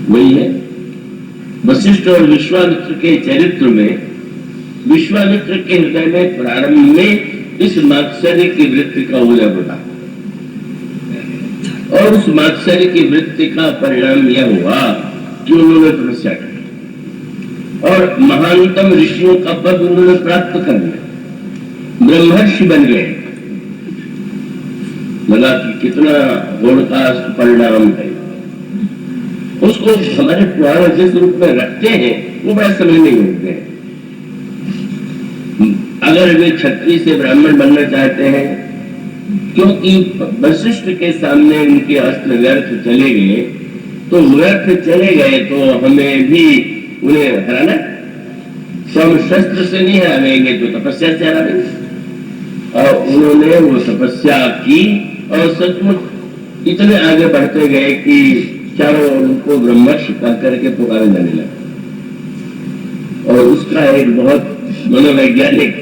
वही है। वशिष्ठ और विश्वामित्र के चरित्र में विश्वामित्र के हृदय में प्रारंभ में इस मात्सर्य की वृत्ति का उदय होता और उस मात्सर्य की वृत्ति का परिणाम यह हुआ कि उन्होंने तपस्या की और महानतम ऋषियों का पद उन्होंने प्राप्त कर लिया, ब्रह्मर्षि बन गए। लगा कि कितना गौरवशाली परिणाम है। उसको हमारे पुराण जिस रूप में रखते हैं वो बड़ा समझ नहीं होते हैं। अगर वे क्षत्रिय से ब्राह्मण बनना चाहते हैं, क्योंकि वशिष्ठ के सामने उनके अस्त्र व्यर्थ चले गए, तो व्यर्थ चले गए तो हमें भी उन्हें हराना। तो हम शस्त्र से नहीं हराएंगे तो तपस्या से हराएंगे। और उन्होंने वो तपस्या की और सचमुच इतने आगे बढ़ते गए कि चारों उनको ब्रह्मर्षि कह करके पुकारे जाने लगे। और उसका एक बहुत मनोवैज्ञानिक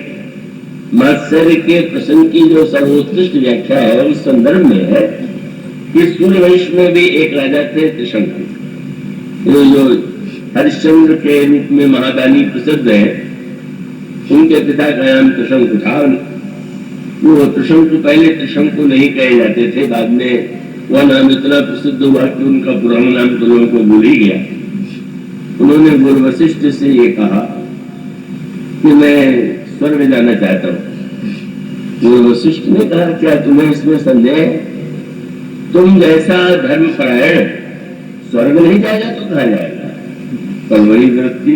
मात्सर्य के प्रसंग की जो सर्वोत्कृष्ट व्याख्या है उस संदर्भ में है कि सूर्यवंश में भी एक राजा थे त्रिशंकु, जो हरिश्चंद्र के रूप में महादानी प्रसिद्ध है। उनके पिता का नाम त्रिशंकु था। वो त्रिशंकु पहले त्रिशंकु नहीं कहे जाते थे, बाद में वह नाम इतना प्रसिद्ध हुआ कि उनका पुराना नाम तो लोगों को भूल ही गया। उन्होंने गुरु वशिष्ठ से ये कहा कि मैं स्वर्ग जाना चाहता हूँ। गुरु वशिष्ठ ने कहा क्या तुम्हें इसमें संदेह है? तुम जैसा धर्मपरायण स्वर्ग नहीं जाएगा तो कहाँ जाएगा? पर वही व्यक्ति,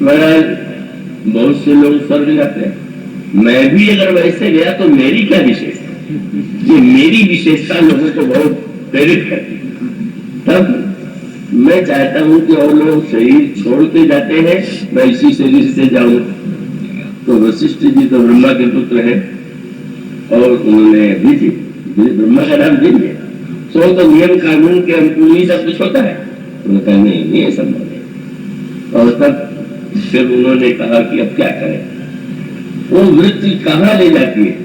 महाराज बहुत से लोग स्वर्ग जाते हैं, मैं भी अगर वैसे गया तो मेरी क्या विशेषता? ये मेरी विशेषता लोगों को बहुत प्रेरित करती है। तब मैं चाहता हूं कि और लोग शरीर छोड़ के जाते हैं, मैं इसी शरीर से जाऊं। तो वशिष्ठ जी तो ब्रह्मा के पुत्र हैं और उन्होंने भी जी ब्रह्मा का नाम दे दिया। सो तो नियम कानून के अनुकूल ही सब कुछ होता है। उन्होंने कहा नहीं, ये संभव नहीं। और तब फिर उन्होंने कहा कि अब क्या करें? वो वृत्ति कहाँ ले जाती है?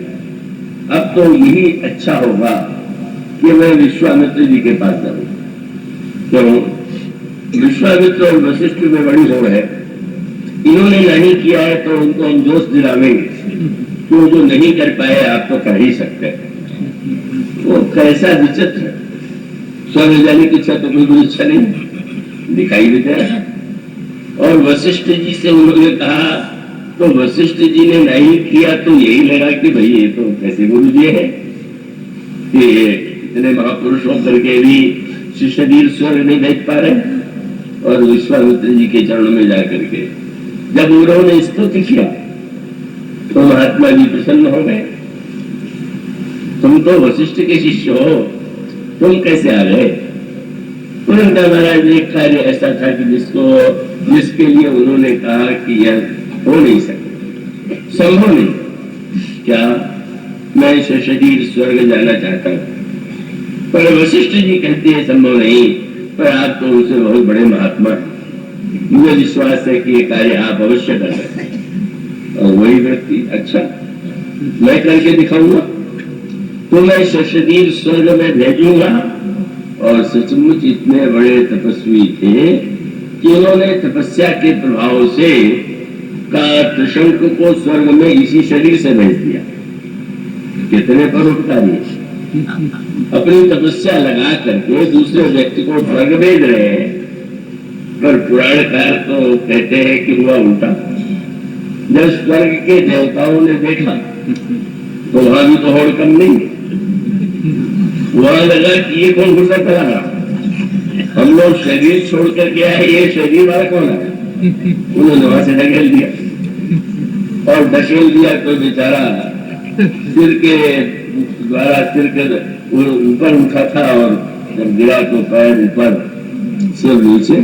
अब तो यही अच्छा होगा कि मैं विश्वामित्र जी के पास जाऊं। तो विश्वामित्र और वशिष्ठ में बड़ी होड़ है। इन्होंने नहीं किया है तो उनको हम दोष दिलावेंगे, तो जो नहीं कर पाए आप तो कर ही सकते हैं। वो कैसा विचित्र है। स्वर्ग जाने की इच्छा तो बिल्कुल इच्छा नहीं दिखाई देता है। और वशिष्ठ जी से उन्होंने कहा तो वशिष्ठ जी ने नहीं किया तो यही लगा कि भाई ये तो कैसे गुरु जी है कि इतने महापुरुष होकर के भी शिष्य स्वर्ग नहीं देख पा रहे। और विश्वामित्र जी के चरणों में जाकर के जब उन्होंने स्तुति किया तो महात्मा जी प्रसन्न हो गए। तुम तो वशिष्ठ के शिष्य हो, तुम कैसे आ गए? तुरंत महाराज एक कार्य ऐसा था कि जिसके लिए उन्होंने कहा कि यह हो नहीं सकता, संभव नहीं। क्या मैं शरीर स्वर्ग जाना चाहता हूं, पर वशिष्ठ जी कहते हैं संभव नहीं, पर आप तो उनसे बहुत बड़े महात्मा हैं, मुझे विश्वास है कि ये कार्य आप अवश्य कर सकते हैं। और वही व्यक्ति, अच्छा मैं करके दिखाऊंगा, तो मैं शरीर स्वर्ग में भेजूंगा। और सचमुच इतने बड़े तपस्वी थे कि उन्होंने तपस्या के प्रभाव से त्रिशंकु को स्वर्ग में इसी शरीर से भेज दिया। कितने परोपकारी, अपनी तपस्या लगा करके दूसरे व्यक्ति को स्वर्ग भेज रहे हैं। पर पुराणकार तो कहते हैं कि हुआ उल्टा। जब स्वर्ग के देवताओं ने देखा तो वहां भी तो होड़ कम नहीं, वहां लगा कि ये कौन घुसा चला रहा, हम लोग शरीर छोड़ करके आए, ये शरीर वाला कौन है? उन्होंने वहां से ढकेल दिया और ढकेल दिया तो बेचारा सिर के द्वारा सिर के ऊपर उठा था और जब गिरा तो पैर ऊपर सिर नीचे।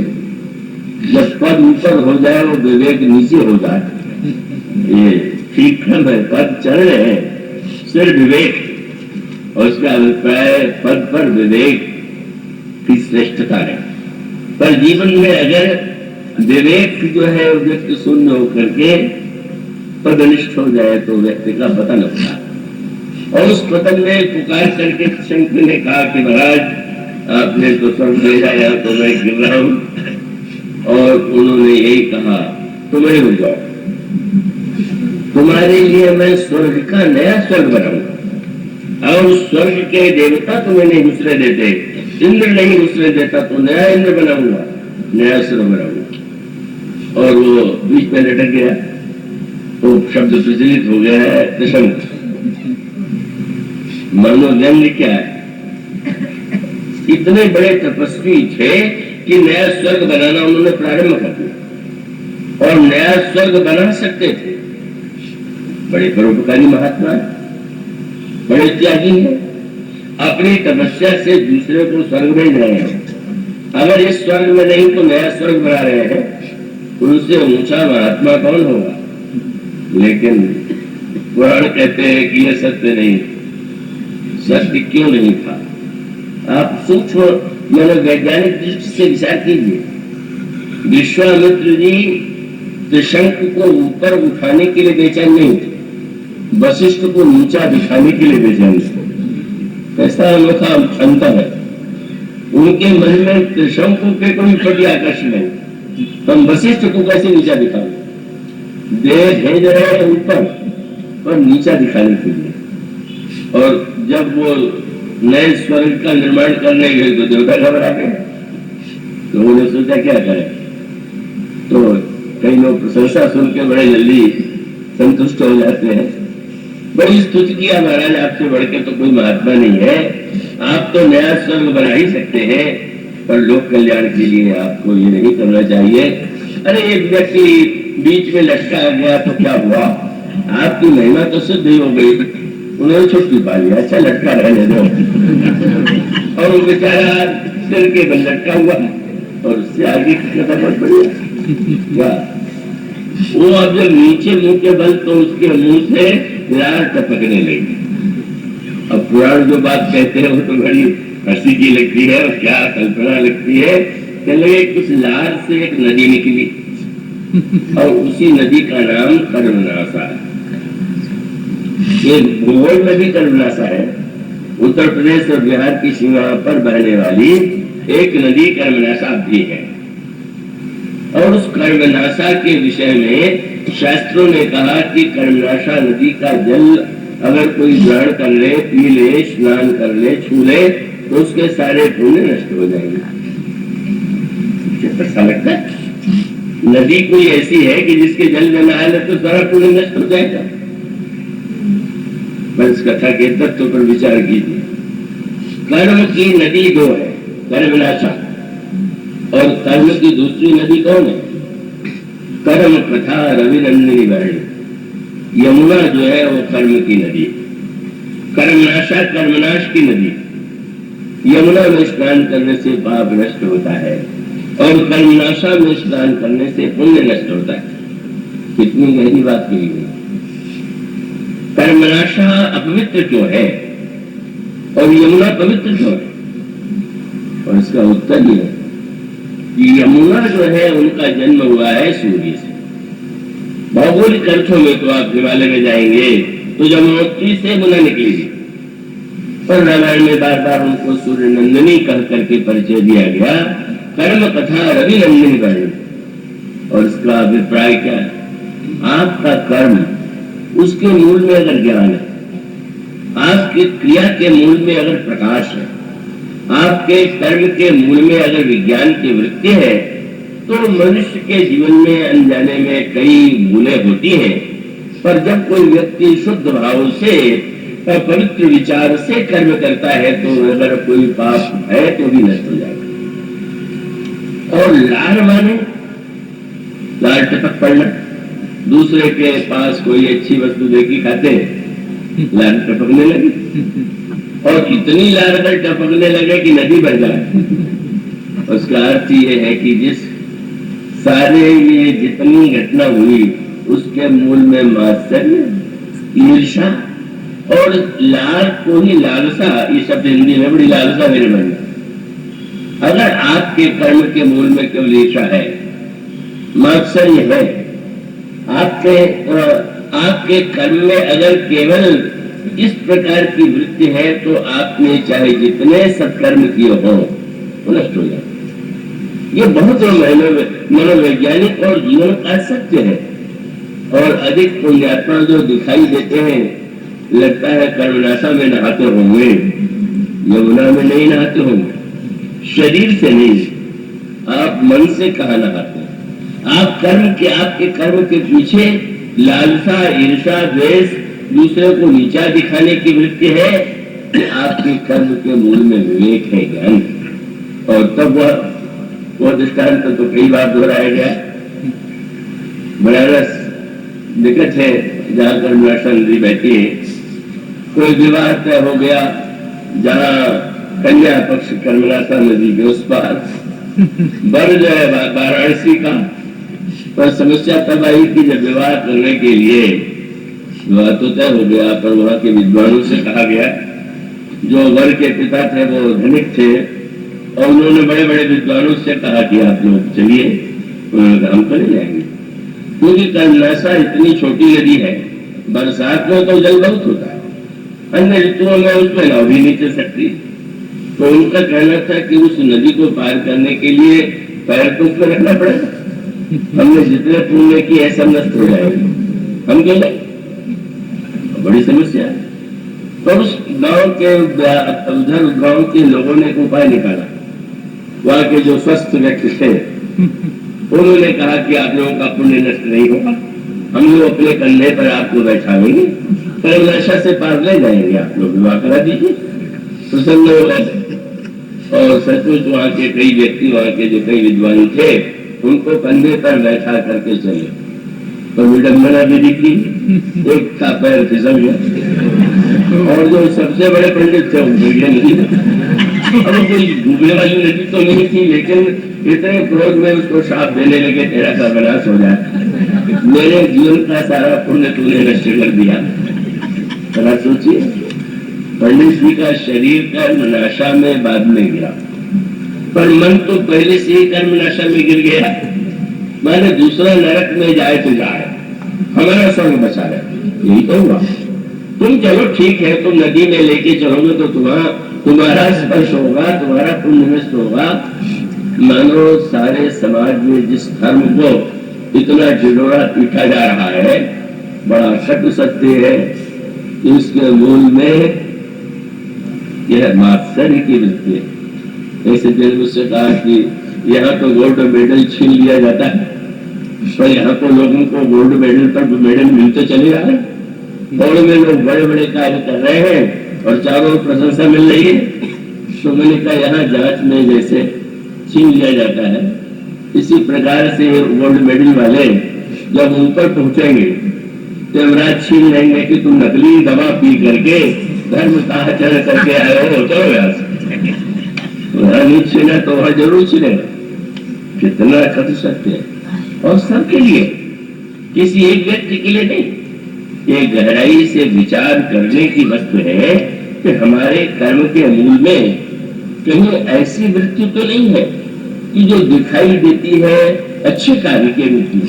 जब पद ऊपर हो जाए वो विवेक नीचे हो जाए, ये ठीक है। पद चढ़ रहे हैं, सिर विवेक और उसका अभिप्राय पद पर विवेक की श्रेष्ठता है। पर जीवन में अगर विवेक जो है व्यक्ति शून्य होकर के पदनिष्ठ हो जाए तो व्यक्ति का पतन होता है। और उस पतन में पुकार करके शंकर ने कहा कि महाराज आपने तो स्वर्ग भेजा, यहाँ तो मैं गिर रहा हूं। और उन्होंने यही कहा, तुम्हें हो जाओ, तुम्हारे लिए मैं स्वर्ग का नया स्वर्ग बनाऊंगा। और स्वर्ग के देवता तुम्हें नहीं घुसने देते, इंद्र नहीं घुसने देता, तो नया इंद्र बनाऊंगा, नया स्वर्ग बनाऊंगा। और वो बीच में लटक गया, तो शब्द प्रचलित हो गया है त्रिशंक। मनोव्यंग क्या है? इतने बड़े तपस्वी थे कि नया स्वर्ग बनाना उन्होंने प्रारंभ कर दिया, और नया स्वर्ग बना सकते थे। बड़े परोपकारी महात्मा, बड़े त्यागी हैं, अपनी तपस्या से दूसरे को स्वर्ग भेज रहे हैं। अगर इस स्वर्ग में नहीं तो नया स्वर्ग बना रहे हैं, उनसे ऊंचा महात्मा कौन होगा? लेकिन पुराण कहते हैं कि यह सत्य नहीं। सत्य क्यों नहीं था? आप सूक्ष्म मनोवैज्ञानिक दृष्टि से विचार कीजिए। विश्वामित्र जी त्रिशंक को ऊपर उठाने के लिए बेचैन नहीं थे, वशिष्ठ को नीचा दिखाने के लिए बेचैन थे। कैसा अनोखा अंतर है। उनके मन में त्रिशंक के कोई प्रति आकर्षण नहीं, हम वशिष्ठ को कैसे नीचा दिखाएं? देह भेज रहे हैं ऊपर पर नीचा दिखाने के लिए। और जब वो नए स्वर्ग का निर्माण करने गए तो देवता घबरा गए, तो उन्होंने सोचा क्या करें। तो कई लोग प्रशंसा सुन के बड़े जल्दी संतुष्ट हो जाते हैं। बड़ी स्तुति किया, महाराज आपसे बढ़ के तो कोई महात्मा नहीं है, आप तो नया स्वर्ग बना ही सकते हैं, पर लोक कल्याण के लिए आपको ये नहीं करना चाहिए। अरे एक व्यक्ति बीच में लटका गया तो क्या हुआ, आपकी महिमा तो सिद्ध ही हो गई। उन्होंने छुट्टी पा लिया, अच्छा लटका रहने दो। और वो बेचारा सिर के बल लटका हुआ, और उससे आगे की कथा बहुत बढ़िया। वो अब जब नीचे मुंह के बल, तो उसके मुंह से लार टपकने लगी। अब पुराण जो बात कहते हैं वो तो बड़ी हंसी की लगती है, और क्या कल्पना लगती है। चलिए कुछ लार से एक नदी निकली, और उसी नदी का नाम कर्मनाशा है। ये भूगोल में भी कर्मनाशा है। उत्तर प्रदेश और बिहार की सीमा पर बहने वाली एक नदी कर्मनाशा भी है। और उस कर्मनाशा के विषय में शास्त्रों ने कहा कि कर्मनाशा नदी का जल अगर कोई ग्रहण कर ले, पी ले, स्नान कर ले, छू ले, तो उसके सारे पुण्य नष्ट हो जाएंगे। अच्छा लगता है? नदी कोई ऐसी है कि जिसके जल में नहा ले तो सारा पुण्य नष्ट हो जाएगा। इस कथा के तत्व पर विचार कीजिए। कर्म की नदी दो है, कर्मनाशा, और कर्म की दूसरी नदी कौन है? कर्म कथा रविनंदिनी वाणी। यमुना जो है वो कर्म की नदी, कर्मनाशा कर्मनाश की नदी। यमुना में स्नान करने से पाप नष्ट होता है, और कर्मनाशा में स्नान करने से पुण्य नष्ट होता है। कितनी गहरी बात कही गई। कर्मनाशा अपवित्र क्यों है और यमुना पवित्र क्यों है? और इसका उत्तर ये है कि यमुना जो है उनका जन्म हुआ है सूर्य से। भौगोलिक अर्थों में तो आप हिमालय में जाएंगे तो यमुनोत्री से यमुना निकलेगी, पर रामायण में बार बार उनको सूर्य नंदिनी कह करके परिचय दिया गया। कर्म कथा रवि नंदिनी वाणी। और इसका अभिप्राय क्या है? आपका कर्म, उसके मूल में अगर ज्ञान है, आपकी क्रिया के मूल में अगर प्रकाश है, आपके कर्म के मूल में अगर विज्ञान की वृत्ति है, तो मनुष्य के जीवन में अनजाने में कई भूलें होती हैं। पर जब कोई व्यक्ति शुद्ध भाव से और पवित्र विचार से कर्म करता है, तो अगर कोई पाप है तो भी नष्ट हो जाएगा। और लार माने लार टपक पड़ना। दूसरे के पास कोई अच्छी वस्तु देखी खाते, लार टपकने लगी, और इतनी लार अगर टपकने लगे कि नदी बह जाए। उसका अर्थ ये है कि जिस सारे ये जितनी घटना हुई उसके मूल में मात्सर्य, ईर्षा और लाल को ही लालसा, ये शब्द हिंदी में बड़ी लालसा मेरे मन में। अगर आपके कर्म के मूल में केवल ईर्षा है, मात्सर्य है, आपके कर्म में अगर केवल इस प्रकार की वृत्ति है, तो आपने चाहे जितने सत्कर्म किए हो वो नष्ट हो जाता है। ये बहुत मनोवैज्ञानिक और जीवन का सत्य है। और अधिक पुण्यात्मा जो दिखाई देते हैं, लगता है कर्मनाशा में नहाते होंगे, यमुना में नहीं नहाते होंगे। शरीर से नहीं, आप मन से कहा नहाते हैं। आप आपके कर्म के पीछे लालसा, ईर्षा, द्वेष, दूसरे को नीचा दिखाने की वृत्ति है कि आपके कर्म के मूल में विवेक है, ज्ञान। और तब वह दृष्टांत तो कई बार दोहराया गया। बनारस निकट है जहाँ कर्मनाशा नदी बहती है। कोई विवाह तय हो गया जहाँ कन्या पक्ष कर्मनाशा नदी के उस पार, बर जो है वाराणसी का। पर समस्या तब आई कि जब विवाह करने के लिए, विवाह तो तय हो गया, पर वहां के विद्वानों से कहा गया, जो वर के पिता थे वो धनिक थे, और उन्होंने बड़े बड़े विद्वानों से कहा कि आप लोग चलिए। उन्होंने कहा हम कर जाएंगे, क्योंकि कर्मनाशा इतनी छोटी नदी है, बरसात में तो जल बहुत होता है, अन्य ऋतुओं में उसमें नाव भी नहीं चल सकती। तो उनका कहना था कि उस नदी को पार करने के लिए पैर तो उसमें रखना पड़ेगा। हमने जितने पुण्य किए सब नष्ट हो जाएंगे, हम क्यों नहीं? बड़ी समस्या है। तो उस गांव के उधर गांव के लोगों ने एक उपाय निकाला। वहां के जो स्वस्थ व्यक्ति थे उन्होंने कहा कि आप लोगों का पुण्य नष्ट नहीं होगा, हम लोग अपने कंधे पर आपको बैठाएंगे, कर्मनाशा से पार ले जाएंगे, आप लोग विवाह करा दीजिए। प्रसन्न हो गए। और सचमुच वहां के कई व्यक्ति, वहां के जो कई विद्वान थे, उनको कंधे पर बैठा करके चले। तो विडम्बना भी दिखी, एक का पैर फिसल गया और जो सबसे बड़े पंडित थे उनको ये नहीं। अब कोई डूबने वाली नदी तो नहीं थी, लेकिन इतने क्रोध में उसको शाप देने लगे, तेरा सर्वनाश हो जाए, मेरे जीवन का सारा पुण्य तूने नष्ट कर दिया। जरा सोचिए, पंडित जी का शरीर कर्मनाशा में बाद में गिरा, पर मन तो पहले से ही कर्मनाशा में गिर गया। माने दूसरा नरक में जाए तो जाए, हमारा संग बचा रहे, यही तो हुआ। तुम चलो ठीक है, तुम नदी में लेके चलोगे तो तुम्हारा स्पर्श होगा, तुम्हारा पुण्य नष्ट होगा। मानो सारे समाज में जिस धर्म को इतना ढिढोरा पीटा जा रहा है, बड़ा सत्य सत्य है, इसके मूल में यह मात्सर्य की वृत्ति है। ऐसे दिन मुझसे कहा कि यहाँ तो गोल्ड मेडल छीन लिया जाता है, पर यहाँ तो लोगों को गोल्ड मेडल पर मेडल मिलते चले आ रहे हैं। दौड़ में लोग बड़े बड़े कार्य कर रहे हैं और चारों प्रशंसा मिल रही है। तो मैंने कहा यहाँ जांच में जैसे छीन लिया जाता है, इसी प्रकार से गोल्ड मेडल वाले जब ऊपर पहुंचेंगे तो यमराज छीन लेंगे कि तुम नकली दवा पी करके धर्म का आचरण करके आए हो, चलो यार नहीं छीना तो वहां जरूर छीनेगा। कितना कथ सत्य है, और सबके लिए, किसी एक व्यक्ति के लिए नहीं। ये गहराई से विचार करने की वस्तु है कि हमारे कर्म के मूल में कहीं ऐसी वृत्ति तो नहीं है कि जो दिखाई देती है अच्छे कार्य के रूप में,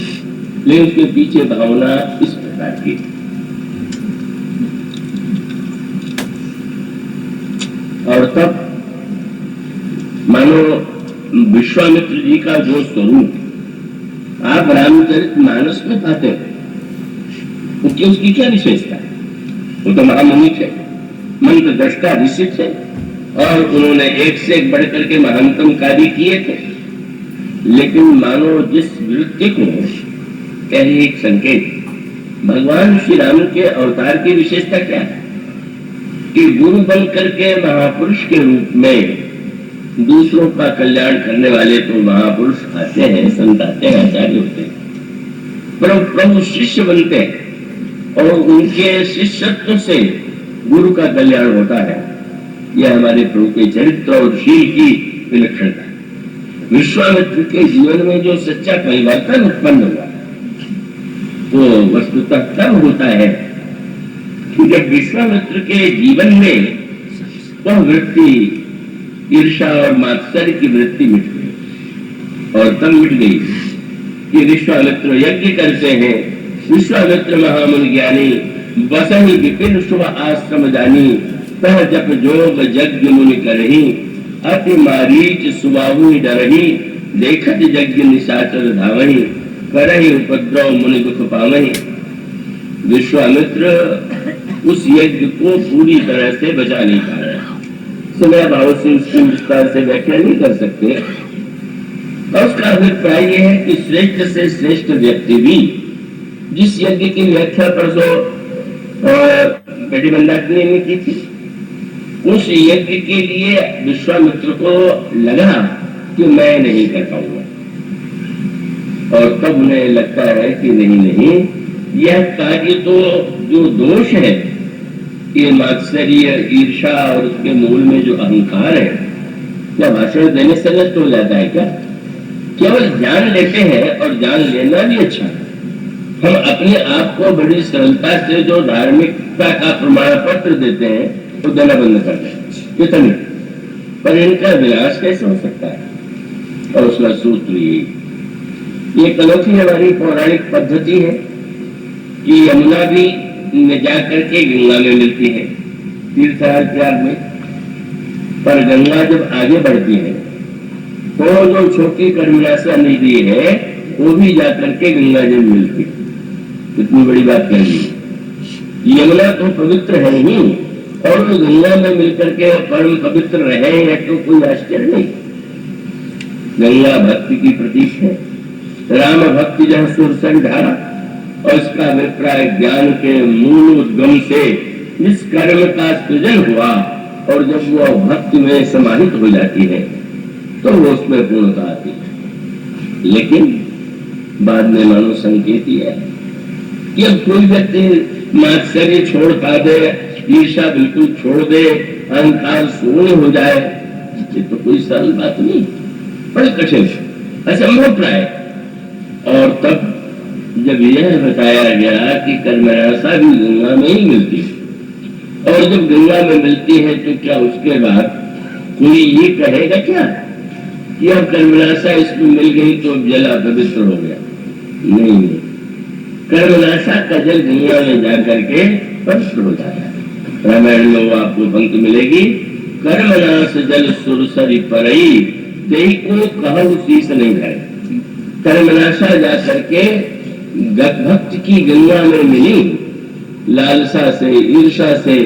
लेकिन उसके पीछे भावना इस प्रकार की। और तब मानो विश्वामित्र जी का जो स्वरूप आप रामचरितमानस में पाते हैं, उसकी क्या विशेषता है? वो तो महामुनि थे, मंत्र दृष्टा ऋषि थे, और उन्होंने एक से एक बढ़कर के महानतम कार्य किए थे। लेकिन मानो जिस वृत्ति को कहे एक संकेत, भगवान श्री राम के अवतार की विशेषता क्या है कि गुरु बन करके महापुरुष के रूप में दूसरों का कल्याण करने वाले तो महापुरुष आते हैं, संत आते हैं, आचार्य होते हैं, पर प्रभु शिष्य बनते हैं और उनके शिष्यत्व से गुरु का कल्याण होता है। यह हमारे प्रभु के चरित्र और शील की विलक्षणता है। विश्वामित्र के जीवन में जो सच्चा परिवर्तन उत्पन्न हुआ वो वस्तुतः तब होता है कि जब विश्वामित्र के जीवन में वह वृत्ति, ईर्षा और मात्सर्य की वृत्ति मिट गई। और तब मिट गई कि विश्वामित्र यज्ञ करते हैं। विश्वामित्र महामुनि ज्ञानी, बसहि विपिन शुभ आश्रम जानी, तह जप जोग यज्ञ मुनि करही, अति मारीच सुबाहु डरही, देखत यज्ञ निशाचर धावही, करहि उपद्रव मुनि दुख पावही। विश्वामित्र उस यज्ञ को पूरी तरह से बचा नहीं पा रहे, समय भाव से उसकी विस्तार से व्याख्या नहीं कर सकते। और उसका अभिप्राय यह है कि श्रेष्ठ से श्रेष्ठ व्यक्ति भी, जिस यज्ञ की व्याख्या परसों बेटी मंदाकिनी ने की थी, उस यज्ञ के लिए विश्वामित्र को लगा कि मैं नहीं कर पाऊंगा, और तब उन्हें लगता है कि नहीं, यह कार्य तो जो दोष है, ये मात्सर्य, ईर्षा और उसके मूल में जो अहंकार है, क्या भाषण देने से नष्ट हो जाता है क्या? केवल जान लेते हैं, और जान लेना भी अच्छा है। हम अपने आप को बड़ी सरलता से जो धार्मिकता का प्रमाण पत्र देते हैं, वो देना बंद कर दें कितने, पर इनका विनाश कैसे हो सकता है? और उसका सूत्र ये अनोखी हमारी पौराणिक पद्धति है कि यमुना भी जा करके गंगा में मिलती है तीर्थयात्रा में, पर गंगा जब आगे बढ़ती है तो जो छोटी कर्मनाशा नदी है वो भी जाकर के गंगा जी में मिलती है। कितनी बड़ी बात कह दी। यमुना तो पवित्र है ही, और वो गंगा में मिलकर के परम पवित्र रहे या तो कोई आश्चर्य नहीं। गंगा भक्ति की प्रतीक है, राम भक्ति जहाँ सुरसर धारा, और इसका अभिप्राय ज्ञान के मूल उद्गम से जिस कर्म का सृजन हुआ, और जब वो भक्ति में समाहित हो जाती है तो वो उसमें पूर्णता आती है। लेकिन बाद में मानो संकेत ही है कि अब कोई व्यक्ति मात्सर्य छोड़ पा दे, ईर्षा बिल्कुल छोड़ दे, अहंकार शून्य हो जाए, ये तो कोई सरल बात नहीं, बड़ी कठिन, असंभव प्राय। और तब जब यह बताया गया कि कर्मनाशा भी गंगा में ही मिलती है, और जब गंगा में मिलती है तो क्या उसके बाद कोई ये कहेगा क्या कि अब कर्मनाशा इसमें मिल गई तो जल अपवित्र हो गया? नहीं, कर्मनाशा का जल गंगा में जाकर के पवित्र हो जाता है। रामायण में वो आपको पंक्ति मिलेगी, कर्मनाश जल सुरसरी परई, देही को कहु शीस नहीं भय। कर्मनाशा जाकर के भक्त की गंगा में मिली, लालसा से, ईर्षा से,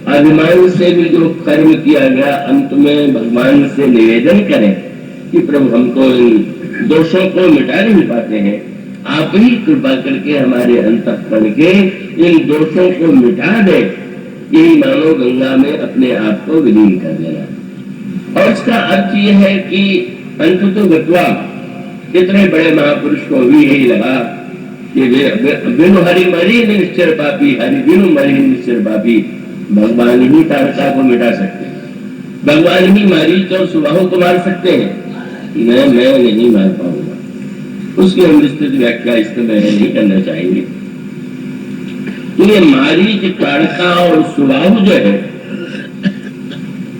अभिमान से भी जो कर्म किया गया, अंत में भगवान से निवेदन करें कि प्रभु हमको इन दोषों को मिटा नहीं पाते हैं, आप ही कृपा करके हमारे अंतःकरण के इन दोषों को मिटा दे। यही मानो गंगा में अपने आप को विलीन कर देना। और इसका अर्थ यह है कि अंततो गत्वा कितने बड़े महापुरुष को भी यही लगा कि बिनु हरि मरी निश्चर पापी, हरि बिनु मरी निश्चर पापी। भगवान ही तारका को मिटा सकते हैं, भगवान ही मारीच और सुबाहु को मार सकते हैं, मैं नहीं मार पाऊंगा। उसकी हम विस्तृत व्याख्या इस समय नहीं करना चाहेंगे। तो ये मारीच, ताड़का और सुबाहु जो है,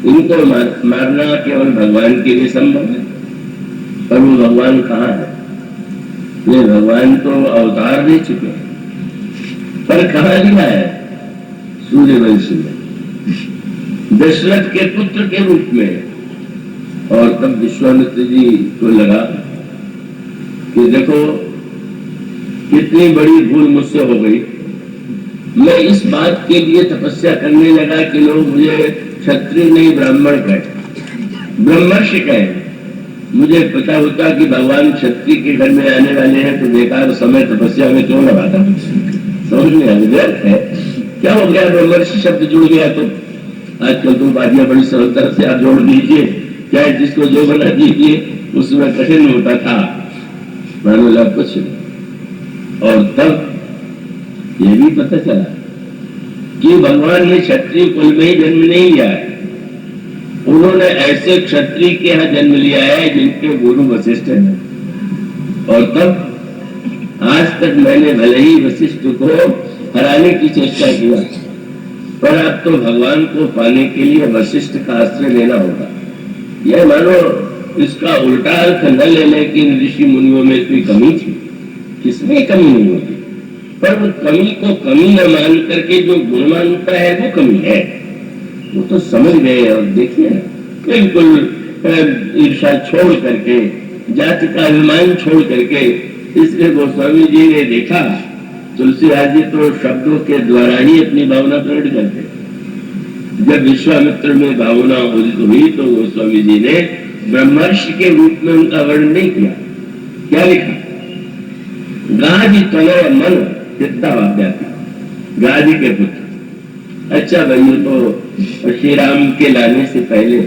इनको मारना केवल भगवान के लिए संभव है, पर वो भगवान कहाँ है? ये भगवान तो अवतार ले चुके हैं, पर कहाँ लिया है? सूर्यवंश में, दशरथ के पुत्र के रूप में। और तब विश्वामित्र जी को लगा कि देखो कितनी बड़ी भूल मुझसे हो गई। मैं इस बात के लिए तपस्या करने लगा कि लोग मुझे क्षत्रिय नहीं ब्राह्मण कहें, ब्रह्मर्षि कहें। मुझे पता होता कि भगवान क्षत्रिय के घर में आने वाले हैं तो बेकार समय तपस्या में क्यों लगाता। समझ में व्यर्थ है। क्या हो गया? ब्रह्मर्षि शब्द जुड़ गया। तो आजकल तो बातियां बड़ी सरलता से आप जोड़ दीजिए, चाहे जिसको जो बना दीजिए, उसमें कठिन होता था, मानो लाभ कुछ नहीं। और तब ये भी पता चला कि भगवान ने क्षत्रिय कुल में ही जन्म नहीं लिया है, उन्होंने ऐसे क्षत्रिय के यहाँ जन्म लिया है जिनके गुरु वशिष्ठ हैं। और तब आज तक मैंने भले ही वशिष्ठ को हराने की चेष्टा किया, पर अब तो भगवान को पाने के लिए वशिष्ठ का आश्रय लेना होगा। यह मानो इसका उल्टा अर्थ न लेने की ऋषि मुनियों में इतनी कमी थी, किसमें कमी नहीं होती, पर वो कमी को कमी न मान करके जो गुण मानता है वो कमी है, वो तो समझ गए। और देखिए बिल्कुल ईर्षा छोड़ करके, जाति का अभिमान छोड़ करके, इसलिए गोस्वामी जी ने देखा तुलसीदास जी तो शब्दों के द्वारा ही अपनी भावना प्रकट करते। जब विश्वामित्र में भावना उदित हुई तो गोस्वामी जी ने ब्रह्मर्षि के रूप में उनका वर्णन नहीं किया। क्या लिखा? गाजी तनय मन चित्तावाद्याति, गाजी के पुत्र। अच्छा भाई, तो श्री राम के लाने से पहले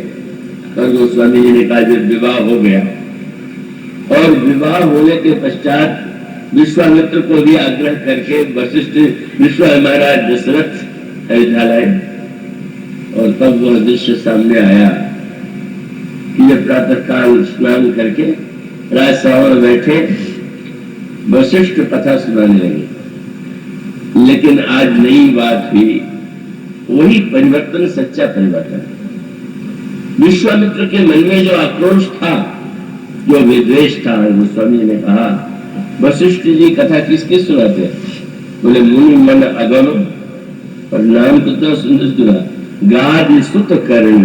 और गोस्वामी जी ने कहा जब विवाह हो गया और विवाह होने के पश्चात विश्वामित्र को भी आग्रह करके वशिष्ठ महाराज दशरथ अयोध्या लाए, और तब वह दृश्य सामने आया कि जब प्रातः काल स्नान करके राजसभा में बैठे वशिष्ठ कथा सुनाने लगे। लेकिन आज नई बात हुई, वही परिवर्तन सच्चा परिवर्तन। विश्वामित्र के मन में जो आक्रोश था, जो विद्वेष था, गोस्वामी ने कहा वशिष्ठ जी कथा किसके सुनाते? बोले मुनि मन अगम, और नाम कितना सुंदर सुना, गादि सुत करण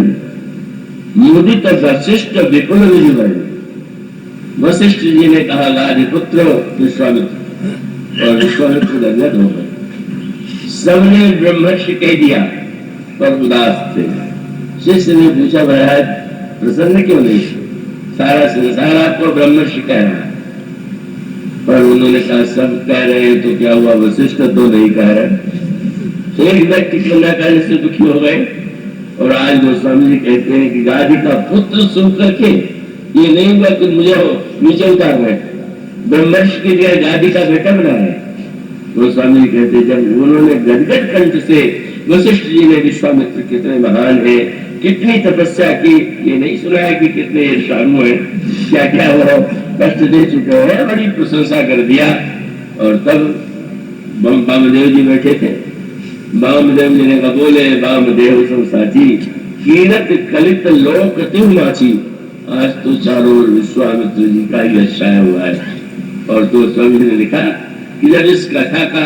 मुदित वशिष्ठ विपुल विजय। वशिष्ठ जी ने कहा गादि पुत्र विश्वामित्र, और विश्वामित्र गदगद हो गए। सबने ब्रह्मर्षि कह दिया पर उदास थे। शिष्य ने पूछा महाराज प्रसन्न क्यों नहीं? सारा संसार आपको ब्रह्मर्षि कह रहा है। पर उन्होंने कहा सब कह रहे हैं तो क्या हुआ, वशिष्ठ तो नहीं कह रहे। एक व्यक्ति को न कहने से दुखी हो गए, और आज गोस्वामी जी कहते हैं कि गादी का पुत्र सुन करके ये नहीं हुआ कि मुझे नीचे उतार रहे, ब्रह्मर्षि की जगह गादी का बेटा बना रहे। गोस्वामी जी कहते जब उन्होंने गदगद कंठ से वशिष्ठ जी ने विश्वामित्र कितने महान है, कितनी तपस्या की, ये नहीं सुना है कि कितने ईर्ष्यालु है, क्या क्या वो कष्ट दे चुके हैं, बड़ी प्रशंसा कर दिया। और तब वामदेव जी बैठे थे। वामदेव जी ने कहा बोले वामदेव सब साची, कीरत कलित लोक तिहु माची। आज तो चारों ओर विश्वामित्र जी का ही छाया हुआ है। और तो स्वामी ने लिखा कि जब इस कथा का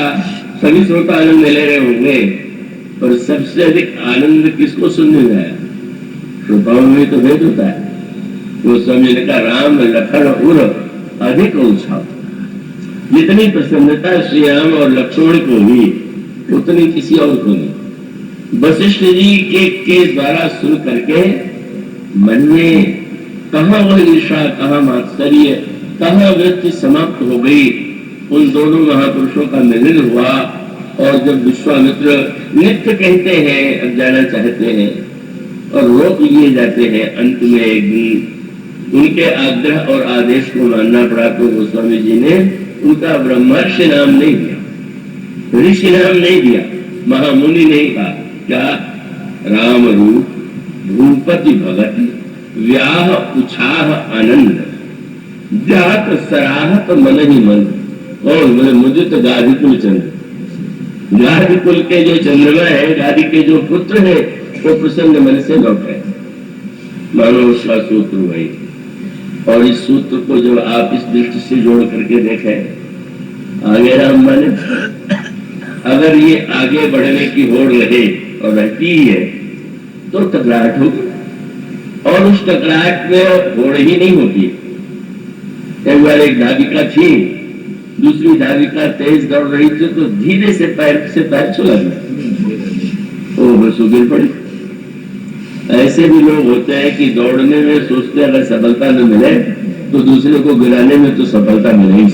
सभी श्रोता आनंद ले रहे होंगे, पर सबसे अधिक आनंद किसको सुनने में आया? श्रोताओं में तो भेद होता है। तो स्वामी ने कहा राम लखन उर अधिक उत्साह, जितनी प्रसन्नता श्री राम और लक्ष्मण को हुई उतनी किसी और को नहीं। वशिष्ठ जी के द्वारा सुन करके मन में कहाँ वह ईर्षा, कहाँ मात्सर्य, कहाँ वृत्ति समाप्त हो गई। उन दोनों महापुरुषों का मिलन हुआ, और जब विश्वामित्र नित्य कहते हैं, अब जाना चाहते हैं और रोक लिए जाते हैं, अंत में एक दिन उनके आग्रह और आदेश को मानना पड़ा। तो गोस्वामी जी ने उनका ब्रह्मर्षि नाम नहीं दिया, ऋषि नाम नहीं दिया, महामुनि नहीं कहा। क्या? राम रूप भूपति भगत व्याह उछाह आनंद जात सराहत मन ही मन। और मुझे तो गादी कुल चंद्र, गादी कुल के जो चंद्रमा है, गादी के जो पुत्र है, वो प्रसन्न मन से लौटे। मानो उसका सूत्र वही। और इस सूत्र को जो आप इस दृष्टि से जोड़ करके देखें, आगे राम माने अगर ये आगे बढ़ने की होड़ रहे और रहती ही है तो टकराहट होगी, और उस टकराहट में होड़ ही नहीं होती। एक बार एक धाविका थी, दूसरी धाविका तेज दौड़ रही थी, तो धीरे से पैर छुला दिया, वो बस गिर पड़ी। ऐसे भी लोग होते हैं कि दौड़ने में सोचते अगर सफलता न मिले तो दूसरे को गिराने में तो सफलता मिले ही।